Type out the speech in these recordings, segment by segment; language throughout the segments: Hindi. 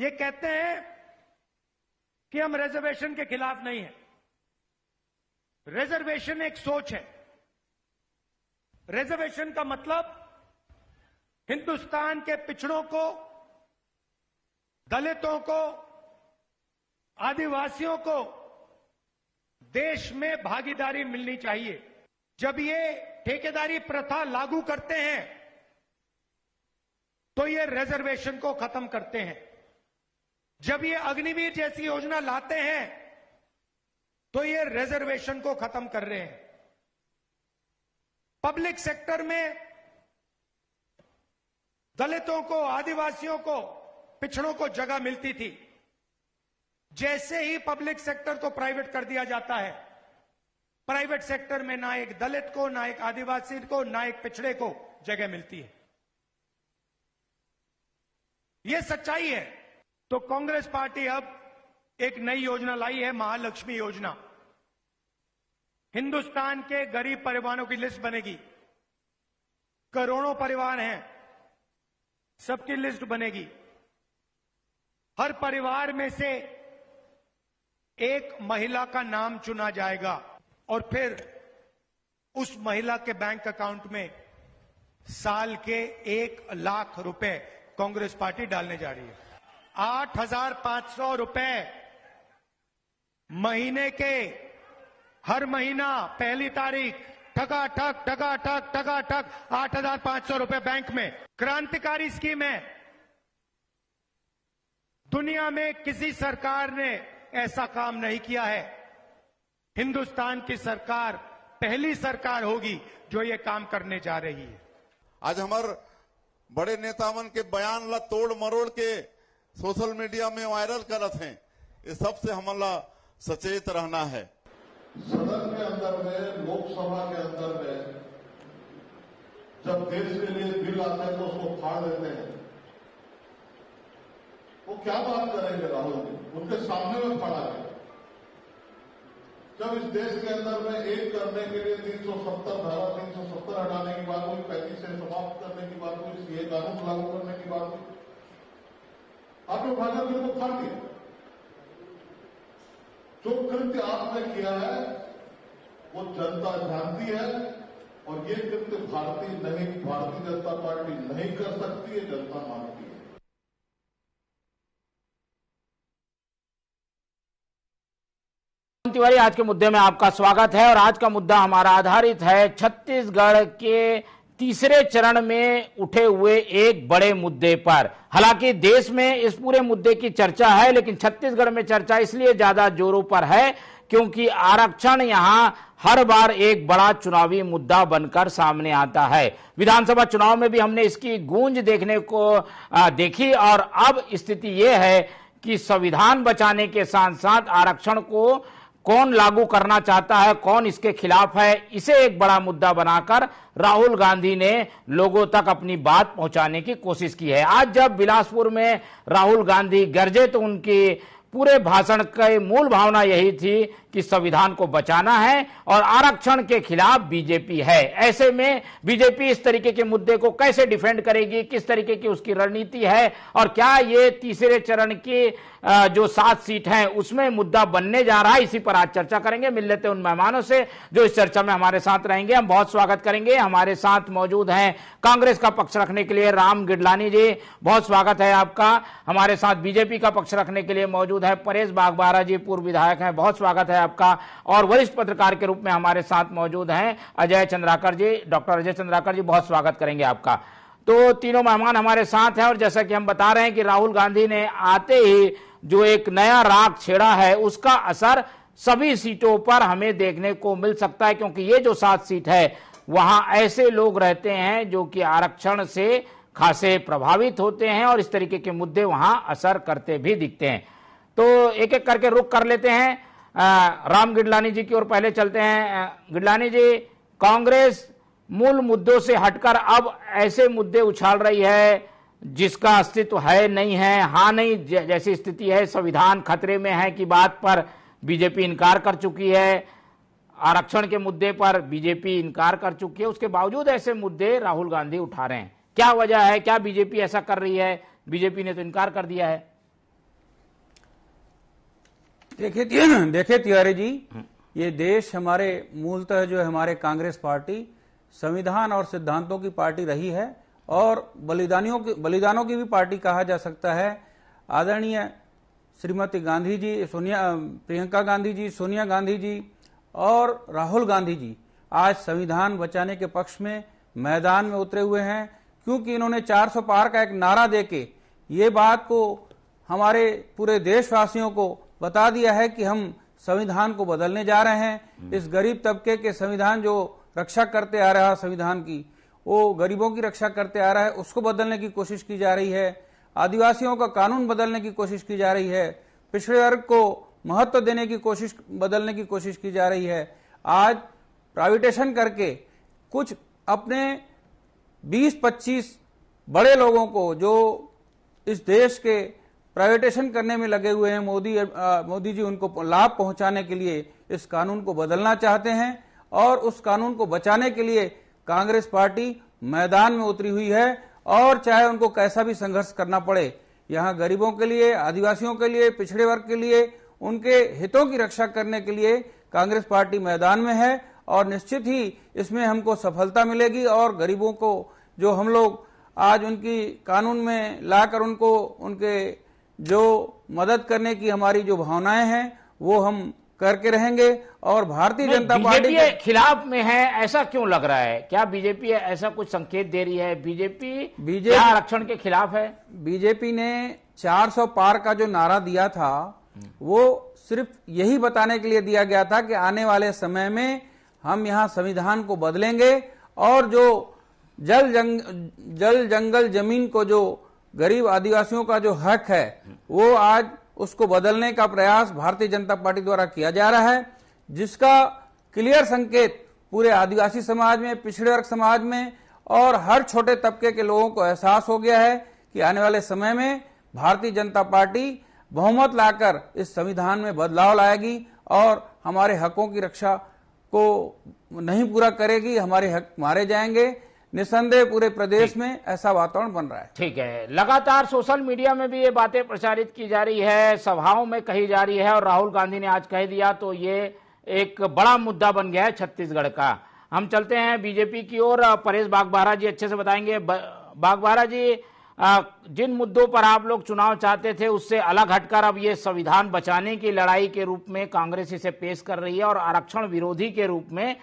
ये कहते हैं कि हम रिजर्वेशन के खिलाफ नहीं हैं। रिजर्वेशन एक सोच है। रिजर्वेशन का मतलब हिंदुस्तान के पिछड़ों को, दलितों को, आदिवासियों को देश में भागीदारी मिलनी चाहिए। जब ये ठेकेदारी प्रथा लागू करते हैं तो ये रिजर्वेशन को खत्म करते हैं। जब ये अग्निवीर जैसी योजना लाते हैं तो ये रिजर्वेशन को खत्म कर रहे हैं। पब्लिक सेक्टर में दलितों को, आदिवासियों को, पिछड़ों को जगह मिलती थी। जैसे ही पब्लिक सेक्टर को प्राइवेट कर दिया जाता है, प्राइवेट सेक्टर में ना एक दलित को, ना एक आदिवासी को, ना एक पिछड़े को जगह मिलती है। यह सच्चाई है। तो कांग्रेस पार्टी अब एक नई योजना लाई है, महालक्ष्मी योजना। हिंदुस्तान के गरीब परिवारों की लिस्ट बनेगी। करोड़ों परिवार हैं, सबकी लिस्ट बनेगी। हर परिवार में से एक महिला का नाम चुना जाएगा और फिर उस महिला के बैंक अकाउंट में साल के 1 लाख रुपए कांग्रेस पार्टी डालने जा रही है। 8,500 रुपए महीने के, हर महीना पहली तारीख ठकाठक ठकाठक ठकाठक 8,500 रुपए बैंक में। क्रांतिकारी स्कीम है। दुनिया में किसी सरकार ने ऐसा काम नहीं किया है। हिंदुस्तान की सरकार पहली सरकार होगी जो ये काम करने जा रही है। आज हमारे बड़े नेतावन के बयान ला तोड़ मरोड़ के सोशल मीडिया में वायरल करत हैं। इस सबसे हमला सचेत रहना है। सदन के अंदर में, लोकसभा के अंदर में जब देश के लिए बिल आते हैं तो उसको फाड़ देते हैं। वो क्या बात करेंगे राहुल जी? उनके सामने में खड़ा है। जब इस देश के अंदर में एक करने के लिए 370 धारा 370 हटाने की बात हुई, 35 से समाप्त करने की बात हुई, सीए कानून लागू करने की बात हुई, आपने भाजपा बिल को फाड़ दिया। जो कृत्य आपने किया है वो जनता जानती है और ये कृत्य भारतीय जनता पार्टी नहीं कर सकती है, जनता मानती है। तिवारी, आज के मुद्दे में आपका स्वागत है और आज का मुद्दा हमारा आधारित है छत्तीसगढ़ के तीसरे चरण में उठे हुए एक बड़े मुद्दे पर। हालांकि देश में इस पूरे मुद्दे की चर्चा है, लेकिन छत्तीसगढ़ में चर्चा इसलिए ज्यादा जोरों पर है क्योंकि आरक्षण यहां हर बार एक बड़ा चुनावी मुद्दा बनकर सामने आता है। विधानसभा चुनाव में भी हमने इसकी गूंज देखने को देखी और अब स्थिति यह है कि संविधान बचाने के साथ साथ आरक्षण को कौन लागू करना चाहता है, कौन इसके खिलाफ है, इसे एक बड़ा मुद्दा बनाकर राहुल गांधी ने लोगों तक अपनी बात पहुंचाने की कोशिश की है। आज जब बिलासपुर में राहुल गांधी गरजे तो उनकी पूरे भाषण की मूल भावना यही थी कि संविधान को बचाना है और आरक्षण के खिलाफ बीजेपी है। ऐसे में बीजेपी इस तरीके के मुद्दे को कैसे डिफेंड करेगी, किस तरीके की उसकी रणनीति है और क्या ये तीसरे चरण की जो 7 सीट हैं उसमें मुद्दा बनने जा रहा है, इसी पर आज चर्चा करेंगे। मिल लेते हैं उन मेहमानों से जो इस चर्चा में हमारे साथ रहेंगे। हम बहुत स्वागत करेंगे। हमारे साथ मौजूद हैं कांग्रेस का पक्ष रखने के लिए राम गिडलानी जी, बहुत स्वागत है आपका। हमारे साथ बीजेपी का पक्ष रखने के लिए मौजूद है परेश बागबारा जी, पूर्व विधायक हैं, बहुत स्वागत है आपका। और वरिष्ठ पत्रकार के रूप में हमारे साथ मौजूद हैं अजय चंद्राकर जी, डॉक्टर अजय चंद्राकर जी, बहुत स्वागत करेंगे आपका। तो तीनों मेहमान हमारे साथ हैं और जैसा कि हम बता रहे हैं कि राहुल गांधी ने आते ही जो एक नया राग छेड़ा है उसका असर सभी सीटों पर हमें देखने को मिल सकता है, क्योंकि ये जो 7 सीट है वहां ऐसे लोग रहते हैं जो कि आरक्षण से खासे प्रभावित होते हैं और इस तरीके के मुद्दे वहां असर करते भी दिखते हैं। तो एक एक करके रुक कर लेते हैं। राम गिडलानी जी की ओर पहले चलते हैं। गिडलानी जी, कांग्रेस मूल मुद्दों से हटकर अब ऐसे मुद्दे उछाल रही है जिसका अस्तित्व है नहीं है, हाँ नहीं जैसी स्थिति है, संविधान खतरे में है की बात पर बीजेपी इनकार कर चुकी है, आरक्षण के मुद्दे पर बीजेपी इनकार कर चुकी है, उसके बावजूद ऐसे मुद्दे राहुल गांधी उठा रहे हैं। क्या वजह है, क्या बीजेपी ऐसा कर रही है? बीजेपी ने तो इनकार कर दिया है। देखिए तिवारी जी, ये देश हमारे मूलतः जो है हमारे कांग्रेस पार्टी संविधान और सिद्धांतों की पार्टी रही है और बलिदानों की भी पार्टी कहा जा सकता है। आदरणीय श्रीमती गांधी जी, प्रियंका गांधी जी, सोनिया गांधी जी और राहुल गांधी जी आज संविधान बचाने के पक्ष में मैदान में उतरे हुए हैं, क्योंकि इन्होंने 400 पार का एक नारा देके ये बात को हमारे पूरे देशवासियों को बता दिया है कि हम संविधान को बदलने जा रहे हैं। इस गरीब तबके के संविधान जो रक्षा करते आ रहा है, संविधान की वो गरीबों की रक्षा करते आ रहा है, उसको बदलने की कोशिश की जा रही है। आदिवासियों का कानून बदलने की कोशिश की जा रही है। पिछड़े वर्ग को महत्व देने की कोशिश, बदलने की कोशिश की जा रही है। आज प्राइवेटेशन करके कुछ अपने 20-25 बड़े लोगों को जो इस देश के प्राइवेटेशन करने में लगे हुए हैं, मोदी जी उनको लाभ पहुंचाने के लिए इस कानून को बदलना चाहते हैं और उस कानून को बचाने के लिए कांग्रेस पार्टी मैदान में उतरी हुई है। और चाहे उनको कैसा भी संघर्ष करना पड़े, यहां गरीबों के लिए, आदिवासियों के लिए, पिछड़े वर्ग के लिए, उनके हितों की रक्षा करने के लिए कांग्रेस पार्टी मैदान में है और निश्चित ही इसमें हमको सफलता मिलेगी। और गरीबों को जो हम लोग आज उनकी कानून में लाकर उनको उनके जो मदद करने की हमारी जो भावनाएं हैं वो हम करके रहेंगे। और भारतीय जनता पार्टी के खिलाफ में है, ऐसा क्यों लग रहा है? क्या बीजेपी ऐसा कुछ संकेत दे रही है? बीजेपी आरक्षण के खिलाफ है? बीजेपी ने 400 पार का जो नारा दिया था वो सिर्फ यही बताने के लिए दिया गया था कि आने वाले समय में हम यहाँ संविधान को बदलेंगे और जो जल जंगल जमीन को जो गरीब आदिवासियों का जो हक है वो आज उसको बदलने का प्रयास भारतीय जनता पार्टी द्वारा किया जा रहा है, जिसका क्लियर संकेत पूरे आदिवासी समाज में, पिछड़े वर्ग समाज में और हर छोटे तबके के लोगों को एहसास हो गया है कि आने वाले समय में भारतीय जनता पार्टी बहुमत लाकर इस संविधान में बदलाव लाएगी और हमारे हकों की रक्षा को नहीं पूरा करेगी, हमारे हक मारे जाएंगे। निसंदेह पूरे प्रदेश में ऐसा वातावरण बन रहा है। ठीक है, लगातार सोशल मीडिया में भी ये बातें प्रचारित की जा रही है, सभाओं में कही जा रही है और राहुल गांधी ने आज कह दिया, तो ये एक बड़ा मुद्दा बन गया है छत्तीसगढ़ का। हम चलते हैं बीजेपी की ओर। परेश बागबाहरा जी अच्छे से बताएंगे। बागबाहरा जी, जिन मुद्दों पर आप लोग चुनाव चाहते थे उससे अलग हटकर अब ये संविधान बचाने की लड़ाई के रूप में कांग्रेस इसे पेश कर रही है और आरक्षण विरोधी के रूप में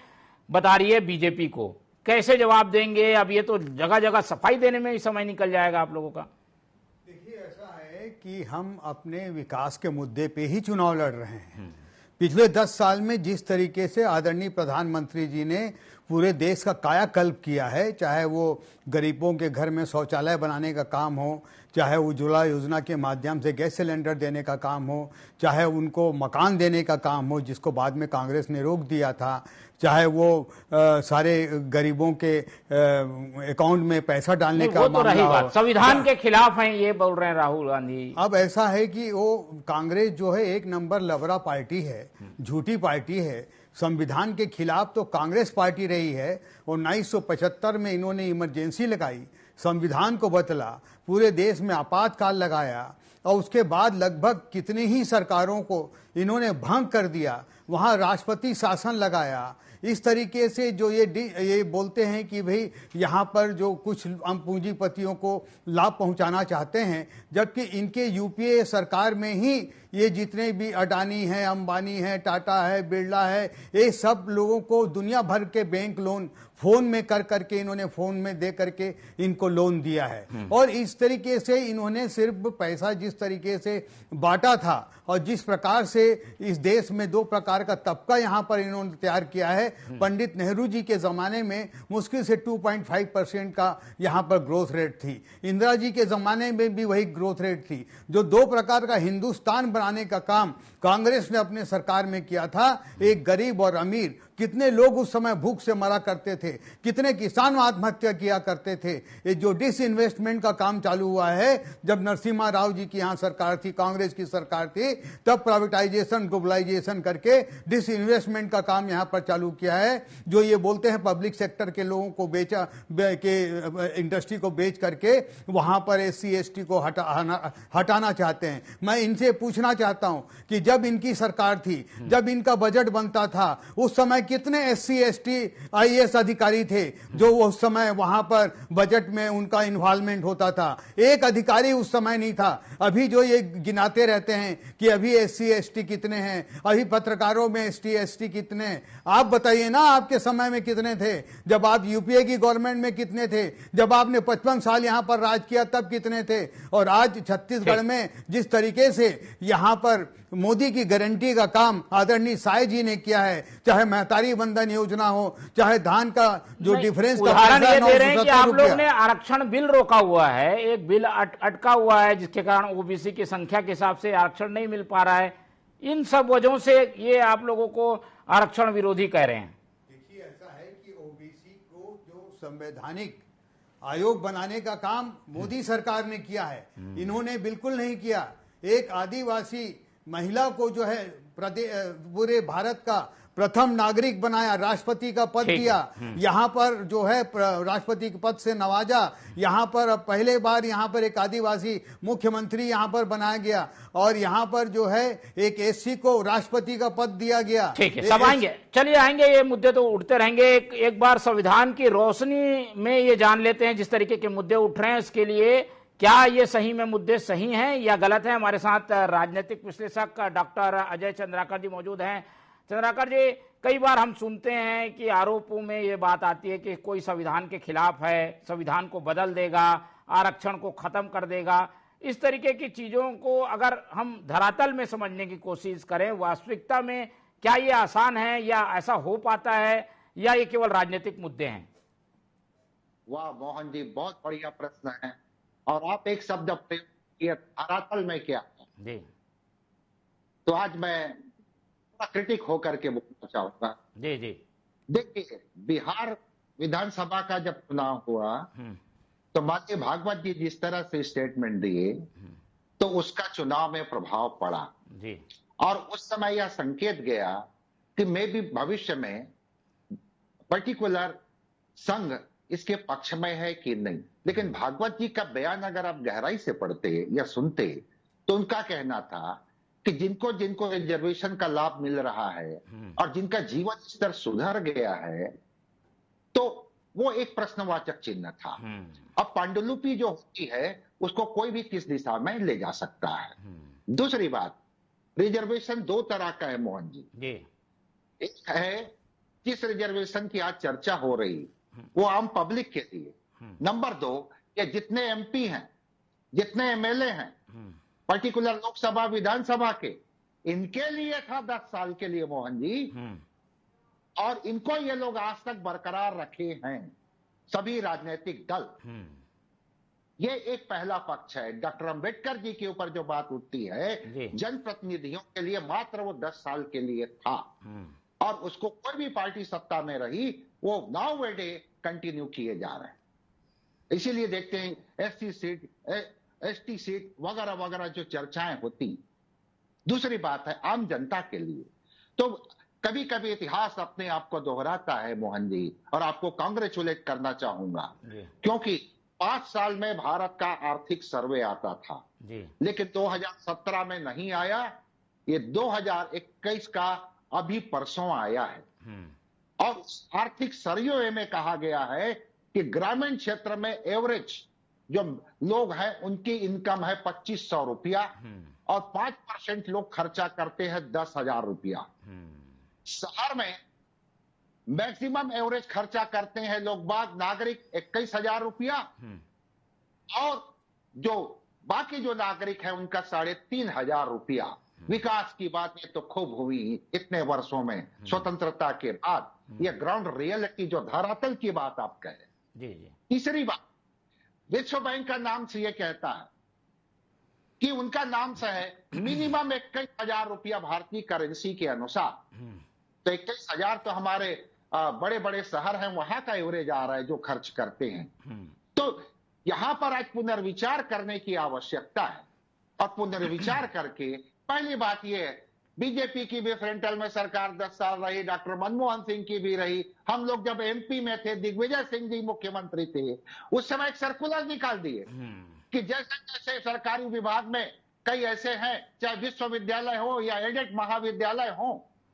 बता रही है बीजेपी को, कैसे जवाब देंगे? अब ये तो जगह जगह सफाई देने में ही समय निकल जाएगा आप लोगों का। देखिए, ऐसा है कि हम अपने विकास के मुद्दे पे ही चुनाव लड़ रहे हैं। पिछले 10 साल में जिस तरीके से आदरणीय प्रधानमंत्री जी ने पूरे देश का कायाकल्प किया है, चाहे वो गरीबों के घर में शौचालय बनाने का काम हो, चाहे उज्ज्वला योजना के माध्यम से गैस सिलेंडर देने का काम हो, चाहे उनको मकान देने का काम हो जिसको बाद में कांग्रेस ने रोक दिया था, चाहे वो सारे गरीबों के अकाउंट में पैसा डालने का मामला हो। संविधान के खिलाफ हैं ये बोल रहे हैं राहुल गांधी। अब ऐसा है कि वो कांग्रेस जो है एक नंबर लवरा पार्टी है, झूठी पार्टी है। संविधान के खिलाफ तो कांग्रेस पार्टी रही है। 1975 में इन्होंने इमरजेंसी लगाई, संविधान को बदला, पूरे देश में आपातकाल लगाया और उसके बाद लगभग कितनी ही सरकारों को इन्होंने भंग कर दिया, वहां राष्ट्रपति शासन लगाया। इस तरीके से जो ये बोलते हैं कि भाई यहाँ पर जो कुछ पूंजीपतियों को लाभ पहुंचाना चाहते हैं, जबकि इनके यूपीए सरकार में ही ये जितने भी अडानी हैं, अंबानी हैं, टाटा है, बिरला है, ये सब लोगों को दुनिया भर के बैंक लोन फोन में कर करके इन्होंने फोन में दे करके इनको लोन दिया है। और इस तरीके से इन्होंने सिर्फ पैसा जिस तरीके से बांटा था और जिस प्रकार से इस देश में 2 प्रकार का तबका यहाँ पर इन्होंने तैयार किया है। पंडित नेहरू जी के जमाने में मुश्किल से 2.5% का यहाँ पर ग्रोथ रेट थी, इंदिरा जी के जमाने में भी वही ग्रोथ रेट थी। जो 2 प्रकार का हिंदुस्तान बनाने का काम कांग्रेस ने अपने सरकार में किया था, एक गरीब और अमीर, कितने लोग उस समय भूख से मरा करते थे, कितने किसान आत्महत्या किया करते थे। ये जो डिसइन्वेस्टमेंट का काम चालू हुआ है। जब नरसिम्हा राव जी की यहाँ सरकार थी, कांग्रेस की सरकार थी, तब प्राइवेटाइजेशन ग्लोबलाइजेशन करके डिसइन्वेस्टमेंट का काम यहाँ पर चालू किया है। जो ये बोलते हैं पब्लिक सेक्टर के लोगों को इंडस्ट्री को बेच करके वहां पर SC ST को हटाना चाहते हैं। मैं इनसे पूछना चाहता हूं कि जब इनकी सरकार थी, जब इनका बजट बनता था, उस समय कितने SC ST IAS अधिकारी थे जो उस समय वहां पर बजट में उनका इन्वॉल्वमेंट होता था? एक अधिकारी उस समय नहीं था। अभी जो ये गिनाते रहते हैं कि अभी SC ST कितने हैं, अभी पत्रकारों में ST ST कितने हैं, आप बताइए ना आपके समय में कितने थे? जब आप UPA की गवर्नमेंट में कितने थे? जब आपने 55 साल यहां पर राज किया तब कितने थे? और आज छत्तीसगढ़ में जिस तरीके से यहां पर मोदी की गारंटी का काम आदरणीय साय जी ने किया है, चाहे महतारी वंदन योजना हो, चाहे धान का जो डिफरेंस का उदाहरण ये दे रहे हैं कि आप लोग ने आरक्षण बिल रोका हुआ है, एक बिल अटका हुआ है जिसके कारण OBC की संख्या के हिसाब से आरक्षण नहीं मिल पा रहा है। इन सब वजहों से ये आप लोगों को आरक्षण विरोधी कह रहे हैं। देखिए, ऐसा है कि OBC को जो संवैधानिक आयोग बनाने का काम मोदी सरकार ने किया है, इन्होंने बिल्कुल नहीं किया। एक आदिवासी महिला को जो है पूरे भारत का प्रथम नागरिक बनाया, राष्ट्रपति का पद दिया, यहाँ पर जो है राष्ट्रपति के पद से नवाजा, यहाँ पर पहले बार यहाँ पर एक आदिवासी मुख्यमंत्री यहाँ पर बनाया गया, और यहाँ पर जो है एक SC को राष्ट्रपति का पद दिया गया। ठीक है, सब आएंगे, चलिए आएंगे, ये मुद्दे तो उठते रहेंगे। एक बार संविधान की रोशनी में ये जान लेते हैं जिस तरीके के मुद्दे उठ रहे हैं, इसके लिए क्या ये सही में मुद्दे सही हैं या गलत हैं? हमारे साथ राजनीतिक विश्लेषक डॉक्टर अजय चंद्राकर जी मौजूद हैं। चंद्राकर जी, कई बार हम सुनते हैं कि आरोपों में ये बात आती है कि कोई संविधान के खिलाफ है, संविधान को बदल देगा, आरक्षण को खत्म कर देगा। इस तरीके की चीजों को अगर हम धरातल में समझने की कोशिश करें, वास्तविकता में क्या ये आसान है या ऐसा हो पाता है, या ये केवल राजनीतिक मुद्दे हैं? वाह मोहन जी, बहुत बढ़िया प्रश्न है। और आप एक शब्द प्रयोग किए, धरातल में क्या जी, तो आज मैं क्रिटिक होकर के बोलना चाहूंगा। जी जी, देखिए, बिहार विधानसभा का जब चुनाव हुआ तो माननीय भागवत जी जिस तरह से स्टेटमेंट दिए तो उसका चुनाव में प्रभाव पड़ा जी, और उस समय यह संकेत गया कि मैं भी भविष्य में पर्टिकुलर संघ इसके पक्ष में है कि नहीं। लेकिन भागवत जी का बयान अगर आप गहराई से पढ़ते या सुनते तो उनका कहना था कि जिनको जिनको रिजर्वेशन का लाभ मिल रहा है और जिनका जीवन स्तर सुधर गया है, तो वो एक प्रश्नवाचक चिन्ह था। अब पांडुलिपि जो होती है उसको कोई भी किस दिशा में ले जा सकता है। दूसरी बात, रिजर्वेशन दो तरह का है मोहन जी। एक है जिस रिजर्वेशन की आज चर्चा हो रही वो आम पब्लिक के लिए। नंबर दो, ये जितने MP हैं, जितने MLA हैं, पर्टिकुलर लोकसभा विधानसभा के, इनके लिए था 10 साल के लिए मोहन जी, और इनको ये लोग आज तक बरकरार रखे हैं सभी राजनीतिक दल। ये एक पहला पक्ष है। डॉक्टर अंबेडकर जी के ऊपर जो बात उठती है, जनप्रतिनिधियों के लिए मात्र वो 10 साल के लिए था, और उसको कोई भी पार्टी सत्ता में रही वो नाउ वे डे कंटिन्यू किए जा रहे हैं। इसीलिए देखते हैं SC सीट, ST सीट वगैरह वगैरह जो चर्चाएं होती। दूसरी बात है आम जनता के लिए, तो कभी कभी इतिहास अपने आप को दोहराता है मोहन जी, और आपको कांग्रेचुलेट करना चाहूंगा, क्योंकि 5 साल में भारत का आर्थिक सर्वे आता था, लेकिन 2017 में नहीं आया। ये 2021 का अभी परसों आया है, और आर्थिक सर्वे में कहा गया है कि ग्रामीण क्षेत्र में एवरेज जो लोग हैं उनकी इनकम है 2500 रुपया, और 5% लोग खर्चा करते हैं 10,000 रुपया। शहर में मैक्सिमम एवरेज खर्चा करते हैं लोग बाग नागरिक 21,000 रुपया, और जो बाकी जो नागरिक है उनका 3,500 रुपया। विकास की बातें तो खूब हुई इतने वर्षों में स्वतंत्रता के बाद, ये ग्राउंड रियलिटी जो धरातल की बात आप कह रहे हैं। तीसरी बात, विश्व बैंक का नाम से ये कहता है कि उनका नाम से है मिनिमम 21,000 रुपया भारतीय करेंसी के अनुसार। तो 21,000 तो हमारे बड़े बड़े शहर हैं वहां का एवरेज आ रहा है जो खर्च करते हैं। तो यहां पर आज पुनर्विचार करने की आवश्यकता है। और पुनर्विचार करके पहली बात यह है, बीजेपी की भी फ्रंटल में सरकार 10 साल रही, डॉक्टर मनमोहन सिंह की भी रही। हम लोग जब एमपी में थे, दिग्विजय सिंह जी मुख्यमंत्री थे, उस समय एक सर्कुलर निकाल दिए कि जैसे जैसे सरकारी विभाग में कई ऐसे हैं, चाहे विश्वविद्यालय हो या एडेड महाविद्यालय हो,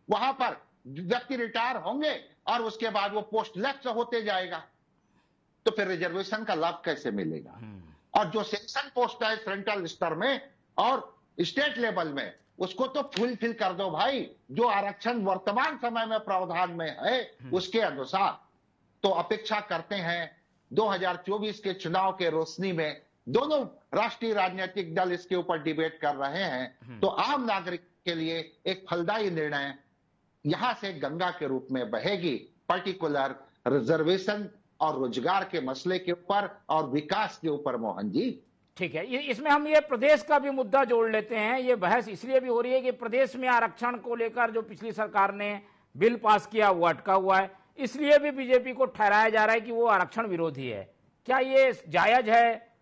वहां पर व्यक्ति रिटायर होंगे और उसके बाद वो पोस्ट लेफ्ट होते जाएगा, तो फिर रिजर्वेशन का लाभ कैसे मिलेगा? और जो सेक्शन पोस्ट है फ्रंटल स्तर में और स्टेट लेवल में, उसको तो फुलफिल कर दो भाई, जो आरक्षण वर्तमान समय में प्रावधान में है उसके अनुसार। तो अपेक्षा करते हैं 2024 के चुनाव के रोशनी में दोनों राष्ट्रीय राजनीतिक दल इसके ऊपर डिबेट कर रहे हैं, तो आम नागरिक के लिए एक फलदायी निर्णय यहां से गंगा के रूप में बहेगी, पर्टिकुलर रिजर्वेशन और रोजगार के मसले के ऊपर और विकास के ऊपर। मोहन जी, ठीक है, इसमें हम ये प्रदेश का भी मुद्दा जोड़ लेते हैं। ये बहस इसलिए भी हो रही है कि प्रदेश में आरक्षण को लेकर जो पिछली सरकार ने बिल पास किया वो अटका हुआ है, इसलिए भी बीजेपी को ठहराया जा रहा है कि वो आरक्षण विरोधी है। क्या ये जायज है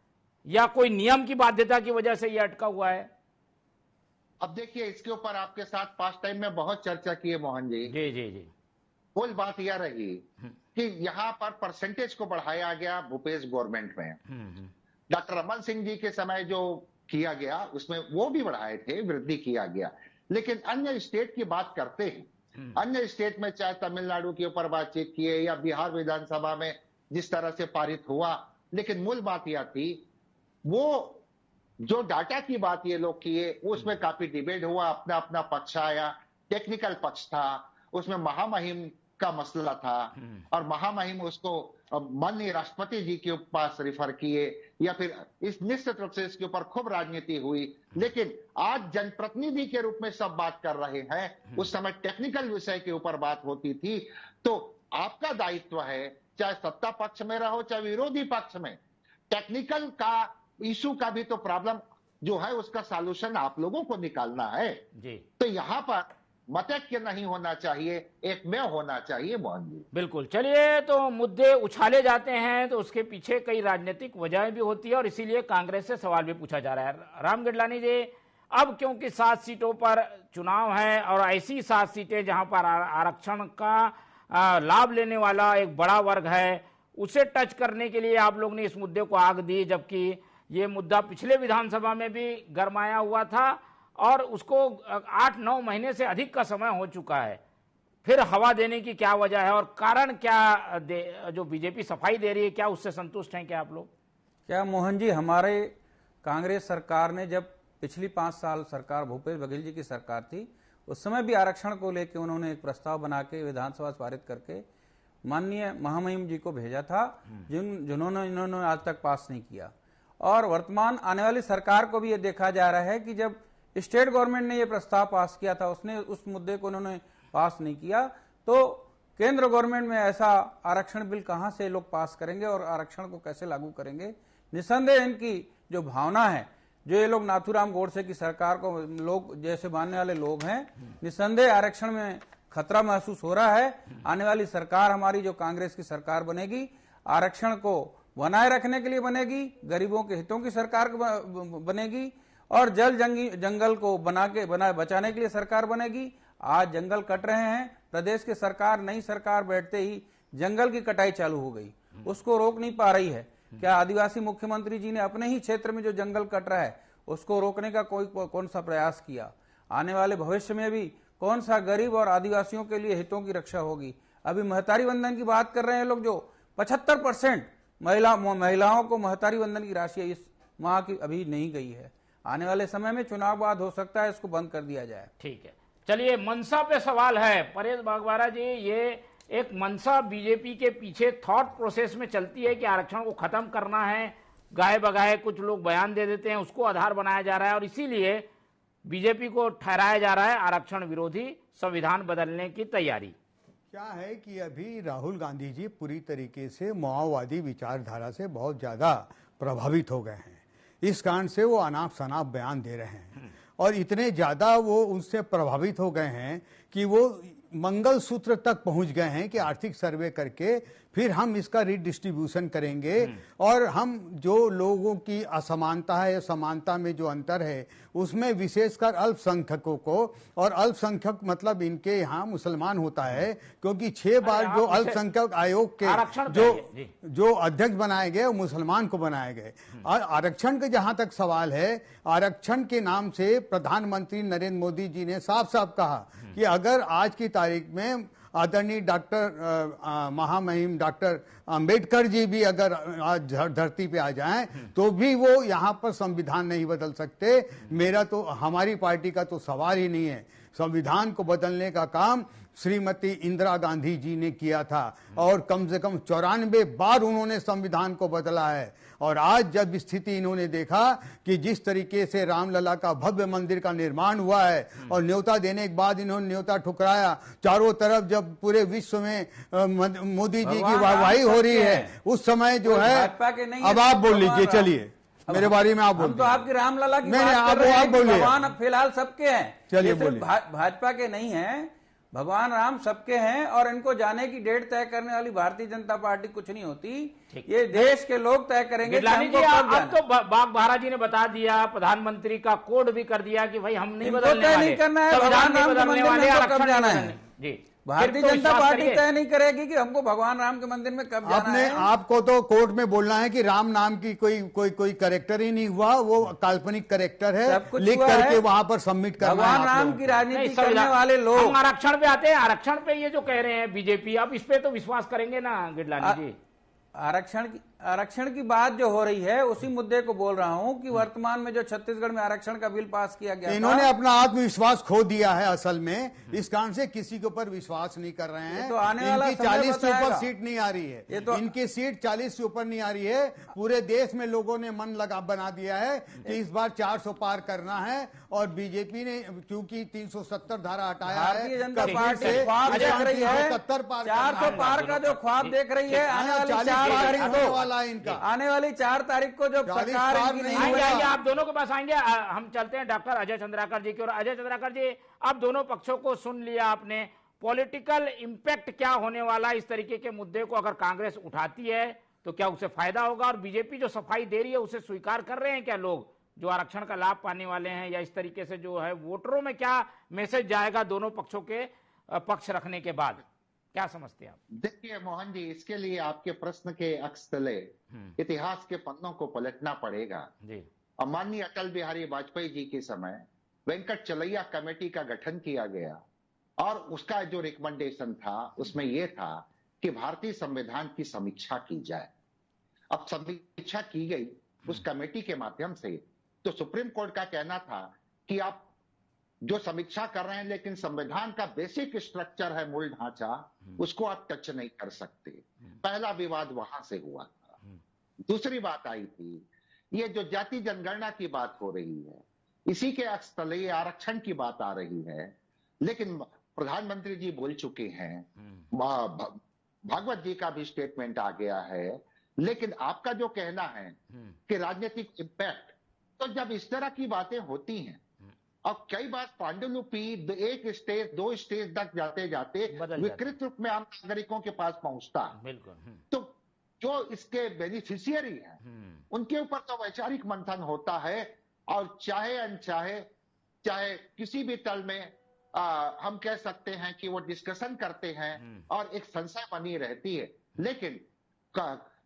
या कोई नियम की बाध्यता की वजह से ये अटका हुआ है? अब देखिए, इसके ऊपर आपके साथ पास्ट टाइम में बहुत चर्चा की है मोहन जी। जी जी जी। मूल बात यह रही कि यहां पर परसेंटेज को बढ़ाया गया भूपेश गवर्नमेंट में। डॉक्टर रमन सिंह जी के समय जो किया गया उसमें वो भी बढ़ाए थे, वृद्धि किया गया। लेकिन अन्य स्टेट की बात करते हैं, अन्य स्टेट में चाहे तमिलनाडु के ऊपर बातचीत किए या बिहार विधानसभा में जिस तरह से पारित हुआ, लेकिन मूल बात यह थी, वो जो डाटा की बात ये लोग किए उसमें काफी डिबेट हुआ, अपना अपना पक्ष आया, टेक्निकल पक्ष था, उसमें महामहिम का मसला था और महामहिम उसको माननीय राष्ट्रपति जी के पास रिफर किए या फिर इस निश्चित रूप से इसके ऊपर खूब राजनीति हुई। लेकिन आज जनप्रतिनिधि के रूप में सब बात कर रहे हैं, उस समय टेक्निकल विषय के ऊपर बात होती थी। तो आपका दायित्व है, चाहे सत्ता पक्ष में रहो चाहे विरोधी पक्ष में, टेक्निकल का इशू का भी तो प्रॉब्लम जो है उसका सॉल्यूशन आप लोगों को निकालना है जी। तो यहां पर मतैक्य नहीं होना चाहिए, एक में होना चाहिए मोहन जी। बिल्कुल। चलिए, तो मुद्दे उछाले जाते हैं तो उसके पीछे कई राजनीतिक वजहें भी होती है और इसीलिए कांग्रेस से सवाल भी पूछा जा रहा है। राम गिडलानी जी, अब क्योंकि 7 सीटों पर चुनाव है और ऐसी 7 सीटें जहां पर आरक्षण का लाभ लेने वाला एक बड़ा वर्ग है, उसे टच करने के लिए आप लोग ने इस मुद्दे को आग दी, जबकि ये मुद्दा पिछले विधानसभा में भी गरमाया हुआ था और उसको 8-9 महीने से अधिक का समय हो चुका है। फिर हवा देने की क्या वजह है और कारण क्या जो बीजेपी सफाई दे रही है, क्या उससे संतुष्ट हैं क्या आप लोग? क्या मोहन जी, हमारे कांग्रेस सरकार ने जब पिछली 5 साल सरकार भूपेश बघेल जी की सरकार थी, उस समय भी आरक्षण को लेकर उन्होंने एक प्रस्ताव बना के विधानसभा से पारित करके माननीय महामहिम जी को भेजा था, जिन्होंने इन्होंने आज तक पास नहीं किया। और वर्तमान आने वाली सरकार को भी ये देखा जा रहा है कि जब स्टेट गवर्नमेंट ने ये प्रस्ताव पास किया था, उसने उस मुद्दे को उन्होंने पास नहीं किया, तो केंद्र गवर्नमेंट में ऐसा आरक्षण बिल कहां से लोग पास करेंगे और आरक्षण को कैसे लागू करेंगे? निसंदेह इनकी जो भावना है, जो ये लोग नाथूराम गोडसे की सरकार को लोग जैसे मानने वाले लोग हैं, निसंदेह आरक्षण में खतरा महसूस हो रहा है। आने वाली सरकार हमारी जो कांग्रेस की सरकार बनेगी, आरक्षण को बनाए रखने के लिए बनेगी, गरीबों के हितों की सरकार बनेगी और जंगल को बचाने के लिए सरकार बनेगी। आज जंगल कट रहे हैं, प्रदेश की सरकार, नई सरकार बैठते ही जंगल की कटाई चालू हो गई, उसको रोक नहीं पा रही है। क्या आदिवासी मुख्यमंत्री जी ने अपने ही क्षेत्र में जो जंगल कट रहा है उसको रोकने का कौन सा प्रयास किया? आने वाले भविष्य में भी कौन सा गरीब और आदिवासियों के लिए हितों की रक्षा होगी? अभी महतारी वंदन की बात कर रहे हैं लोग, जो 75% महिलाओं को महतारी वंदन की राशि इस माह की अभी नहीं गई है। आने वाले समय में चुनाव बाद हो सकता है इसको बंद कर दिया जाए। ठीक है, चलिए, मनसा पे सवाल है। परेश बागवारा जी, ये एक मनसा बीजेपी के पीछे थॉट प्रोसेस में चलती है कि आरक्षण को खत्म करना है, गाये बगाए कुछ लोग बयान दे देते हैं, उसको आधार बनाया जा रहा है और इसीलिए बीजेपी को ठहराया जा रहा है आरक्षण विरोधी, संविधान बदलने की तैयारी। क्या है कि अभी राहुल गांधी जी पूरी तरीके से माओवादी विचारधारा से बहुत ज्यादा प्रभावित हो गए हैं। इस कारण से वो अनाप शनाप बयान दे रहे हैं और इतने ज्यादा वो उनसे प्रभावित हो गए हैं कि वो मंगलसूत्र तक पहुंच गए हैं कि आर्थिक सर्वे करके फिर हम इसका रिडिस्ट्रीब्यूशन करेंगे और हम जो लोगों की असमानता है, समानता में जो अंतर है, उसमें विशेषकर अल्पसंख्यकों को, और अल्पसंख्यक मतलब इनके यहाँ मुसलमान होता है, क्योंकि 6 बार जो अल्पसंख्यक आयोग के जो अध्यक्ष बनाए गए वो मुसलमान को बनाए गए। आरक्षण का जहां तक सवाल है, आरक्षण के नाम से प्रधानमंत्री नरेंद्र मोदी जी ने साफ साफ कहा कि अगर आज की तारीख में आदरणीय डॉक्टर महामहिम डॉक्टर अंबेडकर जी भी अगर आज धरती पे आ जाएं तो भी वो यहाँ पर संविधान नहीं बदल सकते। मेरा तो, हमारी पार्टी का तो सवाल ही नहीं है। संविधान को बदलने का काम श्रीमती इंदिरा गांधी जी ने किया था और कम से कम 94 बार उन्होंने संविधान को बदला है। और आज जब स्थिति इन्होंने देखा कि जिस तरीके से रामलला का भव्य मंदिर का निर्माण हुआ है और न्योता देने के बाद इन्होंने न्योता ठुकराया, चारों तरफ जब पूरे विश्व में मोदी जी की वाहवाही हो रही है, उस समय जो है, अब आप बोल लीजिए, चलिए मेरे बारे में आप बोलिए। हम तो आपकी रामलला की नहीं, बात कर रहे हैं कि भगवान फिलहाल सबके हैं, चलिए सिर्फ भाजपा के नहीं हैं, भगवान राम सबके हैं और इनको जाने की डेट तय करने वाली भारतीय जनता पार्टी कुछ नहीं होती। ये देश के लोग तय करेंगे कि हमको कब जाना। अब तो बाघ जी ने बता दिया, प्रधानमंत्री का कोड भी कर दिया कि भाई हम नहीं बदलने वाले, नहीं करना है, भगवान राम के मंदिर में कब जाना है। जी, भारतीय जनता पार्टी तय नहीं करेगी कि हमको भगवान राम के मंदिर में कब जाना है। आपको तो कोर्ट में बोलना है कि राम नाम की कोई करेक्टर ही नहीं हुआ, वो काल्पनिक करेक्टर है, लिख करके वहां पर सबमिट करना है। भगवान राम की राजनीति करने वाले लोग। आरक्षण पे आते हैं, आरक्षण पे ये जो कह रहे हैं बीजेपी, अब इस पे तो विश्वास करेंगे ना गिडलानी जी? आरक्षण की बात जो हो रही है उसी मुद्दे को बोल रहा हूं कि वर्तमान में जो छत्तीसगढ़ में आरक्षण का बिल पास किया गया, इन्होंने अपना आत्मविश्वास खो दिया है असल में, इस कारण से किसी के ऊपर विश्वास नहीं कर रहे हैं। तो आने वाला इनकी 40 से ऊपर सीट नहीं आ रही है, इनकी सीट 40 से ऊपर नहीं आ रही है। पूरे देश में लोगों ने मन बना दिया है कि इस बार 400 पार करना है और बीजेपी ने क्योंकि 370 धारा हटाया है, भारतीय जनता पार्टी ख्वाब देख रही है 400 पार का जो ख्वाब देख रही है, आने वाली 4 तारीख को जो सरकार आएंगे, आप दोनों के पास आएंगे। हम चलते हैं डॉक्टर अजय चंद्राकर जी की। और अजय चंद्राकर जी, अब दोनों पक्षों को सुन लिया आपने, पॉलिटिकल इंपैक्ट क्या होने वाला इस तरीके के मुद्दे को अगर कांग्रेस उठाती है तो क्या उसे फायदा होगा? और बीजेपी जो सफाई दे रही है उसे स्वीकार कर रहे हैं क्या लोग जो आरक्षण का लाभ पाने वाले हैं, या इस तरीके से जो है वोटरों में क्या मैसेज जाएगा दोनों पक्षों के पक्ष रखने के बाद, क्या समझते हैं आप? देखिए मोहन जी, इसके लिए आपके प्रश्न के अक्स तले इतिहास के पन्नों को पलटना पड़ेगा जी। और माननीय अटल बिहारी वाजपेयी जी के समय वेंकट चलैया कमेटी का गठन किया गया और उसका जो रिकमेंडेशन था उसमें यह था कि भारतीय संविधान की समीक्षा की जाए। अब समीक्षा की गई उस कमेटी के माध्यम से, तो सुप्रीम कोर्ट का कहना था कि आप जो समीक्षा कर रहे हैं लेकिन संविधान का बेसिक स्ट्रक्चर है, मूल ढांचा, उसको आप टच नहीं कर सकते। पहला विवाद वहां से हुआ था। दूसरी बात आई थी, ये जो जाति जनगणना की बात हो रही है, इसी के अक्स तले आरक्षण की बात आ रही है। लेकिन प्रधानमंत्री जी बोल चुके हैं, भागवत जी का भी स्टेटमेंट आ गया है, लेकिन आपका जो कहना है कि राजनीतिक इम्पैक्ट, तो जब इस तरह की बातें होती हैं और कई बार पांडुलिपि एक स्टेज 2 स्टेज तक जाते जाते विकृत रूप में आम नागरिकों के पास पहुंचता है, तो जो इसके बेनिफिशियरी हैं उनके ऊपर तो वैचारिक मंथन होता है और चाहे अनचाहे, चाहे किसी भी तल में हम कह सकते हैं कि वो डिस्कशन करते हैं और एक संशय बनी रहती है। लेकिन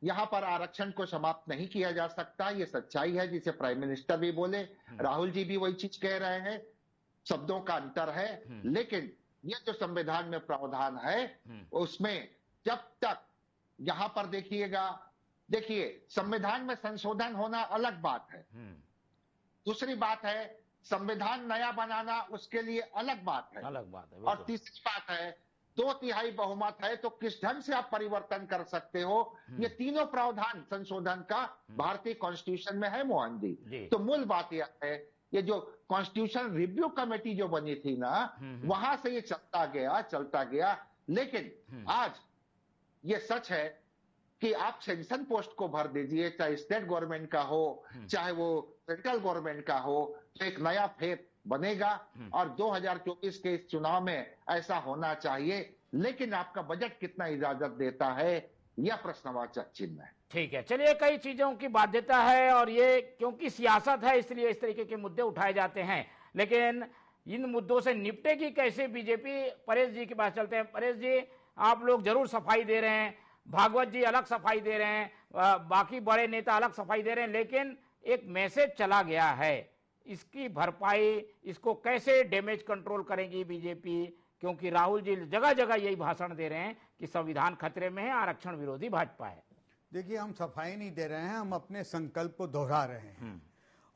यहां पर आरक्षण को समाप्त नहीं किया जा सकता, ये सच्चाई है, जिसे प्राइम मिनिस्टर भी बोले, राहुल जी भी वही चीज कह रहे हैं, शब्दों का अंतर है। लेकिन ये जो संविधान में प्रावधान है उसमें जब तक यहां पर देखिए संविधान में संशोधन होना अलग बात है, दूसरी बात है संविधान नया बनाना, उसके लिए अलग बात है, और तीसरी बात है 2/3 बहुमत है तो किस ढंग से आप परिवर्तन कर सकते हो। ये तीनों प्रावधान संशोधन का भारतीय कॉन्स्टिट्यूशन में है मोहन जी। तो मूल बात यह है, ये जो कॉन्स्टिट्यूशन रिव्यू कमेटी जो बनी थी ना, वहां से ये चलता गया। लेकिन आज ये सच है कि आप सेंक्शन पोस्ट को भर दीजिए, चाहे स्टेट गवर्नमेंट का हो चाहे वो सेंट्रल गवर्नमेंट का हो, तो एक नया फेस बनेगा और 2024 के इस चुनाव में ऐसा होना चाहिए। लेकिन आपका बजट कितना इजाजत देता है यह प्रश्नवाचक चिन्ह है। ठीक है, चलिए, कई चीजों की बाध्यता है और ये क्योंकि सियासत है इसलिए इस तरीके के मुद्दे उठाए जाते हैं, लेकिन इन मुद्दों से निपटेगी कैसे बीजेपी? परेश जी के पास चलते हैं। परेश जी, आप लोग जरूर सफाई दे रहे हैं, भागवत जी अलग सफाई दे रहे हैं, बाकी बड़े नेता अलग सफाई दे रहे हैं, लेकिन एक मैसेज चला गया है, इसकी भरपाई, इसको कैसे डैमेज कंट्रोल करेगी बीजेपी? क्योंकि राहुल जी जगह जगह यही भाषण दे रहे हैं कि संविधान खतरे में है, आरक्षण विरोधी भाजपा है। देखिए, हम सफाई नहीं दे रहे हैं, हम अपने संकल्प को दोहरा रहे हैं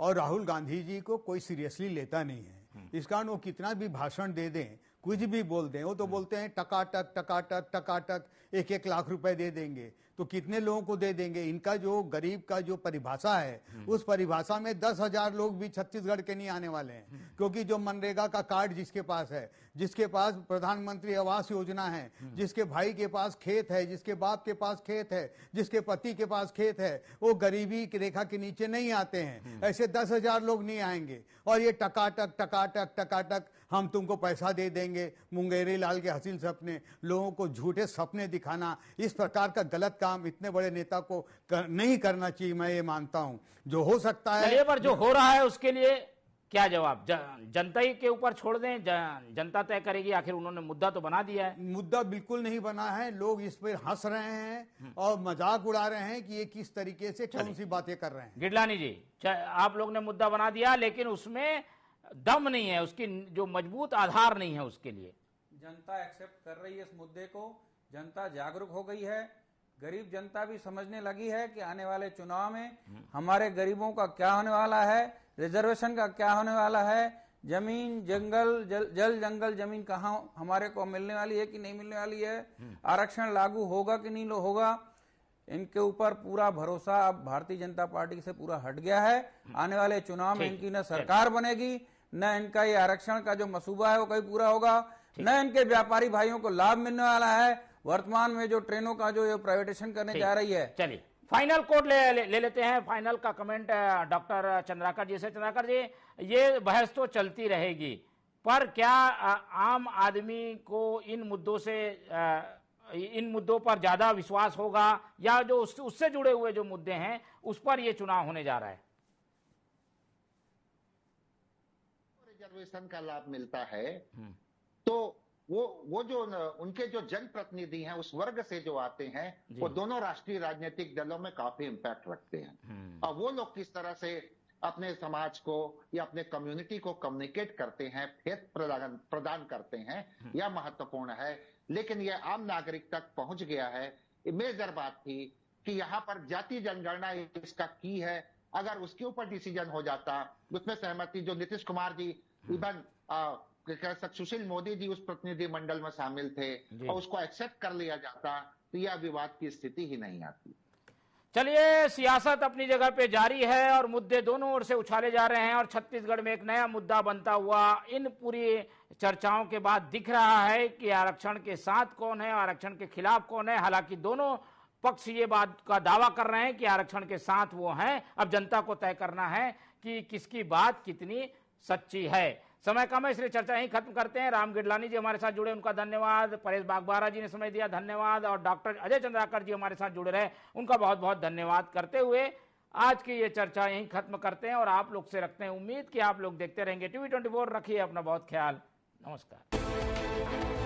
और राहुल गांधी जी को कोई सीरियसली लेता नहीं है। इस कारण वो कितना भी भाषण दे दें, कुछ भी बोल दें, वो तो बोलते हैं टकाटक टकाटक टकाटक, 1-1 लाख रुपए दे देंगे, तो कितने लोगों को दे देंगे? इनका जो गरीब का जो परिभाषा है, उस परिभाषा में 10,000 लोग भी छत्तीसगढ़ के नहीं आने वाले हैं, क्योंकि जो मनरेगा का कार्ड जिसके पास है, जिसके पास प्रधानमंत्री आवास योजना है, जिसके भाई के पास खेत है, जिसके बाप के पास खेत है, जिसके पति के पास खेत है, वो गरीबी की रेखा के नीचे नहीं आते हैं। ऐसे 10,000 लोग नहीं आएंगे। और ये टकाटक टकाटक टकाटक, हम तुमको पैसा दे देंगे, मुंगेरी लाल के हसीन सपने, लोगों को झूठे सपने दिखाना, इस प्रकार का गलत काम इतने बड़े नेता को नहीं करना चाहिए, मैं ये मानता हूं। जो हो सकता है, पर जो हो रहा है उसके लिए क्या जवाब? जनता ही के ऊपर छोड़ दें, जनता तय करेगी, आखिर उन्होंने मुद्दा तो बना दिया है। मुद्दा बिल्कुल नहीं बना है, लोग इस पर हंस रहे हैं और मजाक उड़ा रहे हैं कि ये किस तरीके से कौन सी बातें कर रहे हैं। गिडलानी जी, आप लोग ने मुद्दा बना दिया, लेकिन उसमें दम नहीं है, उसकी जो मजबूत आधार नहीं है। उसके लिए जनता एक्सेप्ट कर रही है इस मुद्दे को, जनता जागरूक हो गई है, गरीब जनता भी समझने लगी है कि आने वाले चुनाव में हमारे गरीबों का क्या होने वाला है, रिजर्वेशन का क्या होने वाला है, जमीन जंगल जल जंगल जमीन कहाँ हमारे को मिलने वाली है कि नहीं मिलने वाली है, आरक्षण लागू होगा कि नहीं होगा, इनके ऊपर पूरा भरोसा अब भारतीय जनता पार्टी से पूरा हट गया है। आने वाले चुनाव में इनकी न सरकार बनेगी, न इनका ये आरक्षण का जो मसूबा है वो कहीं पूरा होगा, न इनके व्यापारी भाइयों को लाभ मिलने वाला है। वर्तमान में जो ट्रेनों का जो प्राइवेटाइजेशन करने जा रही है। चलिए, फाइनल कोड ले लेते हैं। फाइनल का कमेंट डॉक्टर चंद्राकर जी से। चंद्राकर जी, ये बहस तो चलती रहेगी, पर क्या आम आदमी को इन मुद्दों पर ज्यादा विश्वास होगा, या जो उससे जुड़े हुए जो मुद्दे हैं उस पर ये चुनाव होने जा रहा है? रिजर्वेशन का लाभ मिलता है तो वो जो उनके जो जनप्रतिनिधि हैं उस वर्ग से जो आते हैं, वो दोनों राष्ट्रीय राजनीतिक दलों में काफी इम्पैक्ट रखते हैं। और वो लोग किस तरह से अपने समाज को या अपने कम्युनिटी को कम्युनिकेट करते हैं, फेथ प्रदान करते हैं, यह महत्वपूर्ण है। लेकिन यह आम नागरिक तक पहुंच गया है। मेजर बात थी कि यहाँ पर जाति जनगणना इसका की है, अगर उसके ऊपर डिसीजन हो जाता, उसमें सहमति जो नीतीश कुमार जी, इवन सुशील मोदी जी उस प्रतिनिधि मंडल में शामिल थे, और उसको एक्सेप्ट कर लिया जाता, तो यह विवाद की स्थिति ही नहीं आती। चलिए, सियासत अपनी जगह पे जारी है और मुद्दे दोनों ओर से उछाले जा रहे हैं और छत्तीसगढ़ में एक नया मुद्दा बनता हुआ इन पूरी चर्चाओं के बाद दिख रहा है कि आरक्षण के साथ कौन है, आरक्षण के खिलाफ कौन है। हालांकि दोनों पक्ष ये बात का दावा कर रहे हैं कि आरक्षण के साथ वो हैं। अब जनता को तय करना है कि किसकी बात कितनी सच्ची है। समय कम है, इसलिए चर्चा यहीं खत्म करते हैं। राम गिडलानी जी हमारे साथ जुड़े, उनका धन्यवाद। परेश बागबारा जी ने समय दिया, धन्यवाद। और डॉक्टर अजय चंद्राकर जी हमारे साथ जुड़े रहे, उनका बहुत बहुत धन्यवाद करते हुए आज की ये चर्चा यहीं खत्म करते हैं और आप लोग से रखते हैं उम्मीद कि आप लोग देखते रहेंगे TV24। रखिए अपना बहुत ख्याल। नमस्कार।